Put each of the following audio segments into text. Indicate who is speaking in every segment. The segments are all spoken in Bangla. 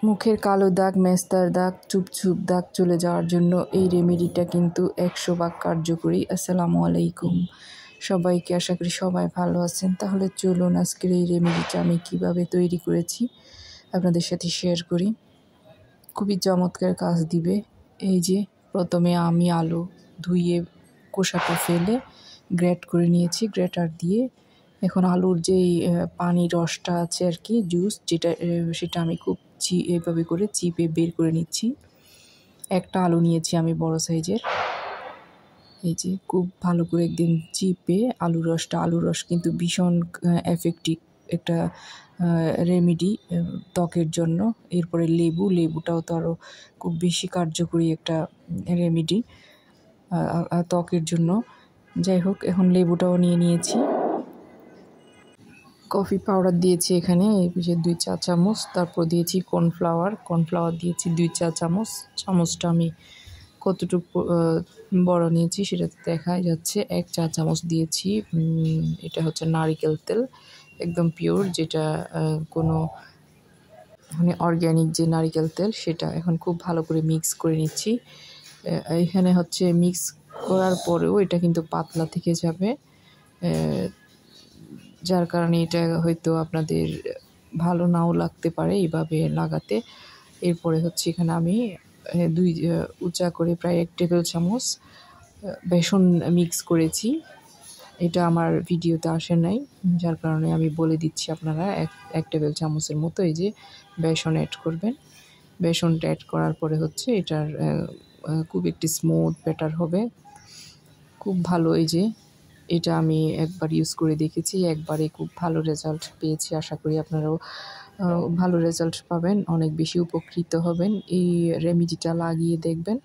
Speaker 1: মুখের কালো দাগ, মেস্তার দাগ, চুপচুপ দাগ চলে যাওয়ার জন্য এই রেমেডিটা কিন্তু 100 ভাগ কার্যকরী। আসসালামু আলাইকুম সবাইকে, আশা করি সবাই ভালো আছেন। তাহলে চলুন আজকের এই রেমেডিটা আমি কিভাবে তৈরি করেছি আপনাদের সাথে শেয়ার করি। খুবই চমৎকার কাজ দিবে। এই যে প্রথমে আমি আলু ধুয়ে খোসাটা ফেলে গ্রেট করে নিয়েছি, গ্রেটার দিয়ে। এখন আলুর যেই পানি রসটা আছে আর কি, জুস যেটা, সেটা আমি খুব এইভাবে করে চিপে বের করে নিচ্ছি। একটা আলু নিয়েছি আমি বড় সাইজের। এই যে খুব ভালো করে একদিন চিপে আলুর রস কিন্তু ভীষণ এফেক্টিভ একটা রেমেডি ত্বকের জন্য। এরপরে লেবুটাও তো আরও খুব বেশি কার্যকরী একটা রেমেডি ত্বকের জন্য। যাই হোক, এখন লেবুটাও নিয়ে নিয়েছি। কফি পাউডার দিয়েছি এখানে এই যে 2 চা চামচ। তারপর দিয়েছি কর্নফ্লাওয়ার দিয়েছি 2 চা চামচ। চামচটা আমি কতটুকু বড় নিয়েছি সেটা দেখা যাচ্ছে। 1 চা চামচ দিয়েছি। এটা হচ্ছে নারিকেল তেল, একদম পিওর, যেটা কোনো মানে অর্গ্যানিক যে নারিকেল তেল সেটা। এখন খুব ভালো করে মিক্স করে নিচ্ছি। এখানে হচ্ছে মিক্স করার পরেও এটা কিন্তু পাতলা থেকে যাবে, যার কারণে এটা হয়তো আপনাদের ভালো নাও লাগতে পারে এইভাবে লাগাতে। এরপরে হচ্ছে এখানে আমি 2 উঁচা করে প্রায় 1 টেবিল চামচ বেসন মিক্স করেছি। এটা আমার ভিডিওতে আসে নাই, যার কারণে আমি বলে দিচ্ছি, আপনারা 1 টেবিল চামচের মতো এই যে বেসন অ্যাড করবেন। বেসনটা অ্যাড করার পরে হচ্ছে এটার খুব একটি স্মুথ ব্যাটার হবে, খুব ভালো। এই যে এটা আমি একবার ইউজ করে দেখেছি, একবারে খুব ভালো রেজাল্ট পেয়েছি। আশা করি আপনারাও ভালো রেজাল্ট পাবেন, অনেক বেশি উপকৃত হবেন। এই রেমেডিটা লাগিয়ে দেখবেন।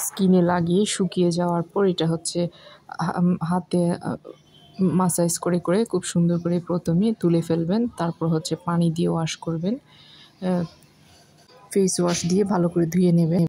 Speaker 1: স্কিনে লাগিয়ে শুকিয়ে যাওয়ার পর এটা হচ্ছে হাতে মাসাজ করে করে খুব সুন্দর করে প্রথমে তুলে ফেলবেন। তারপর হচ্ছে পানি দিয়ে ওয়াশ করবেন, ফেস ওয়াশ দিয়ে ভালো করে ধুয়ে নেবেন।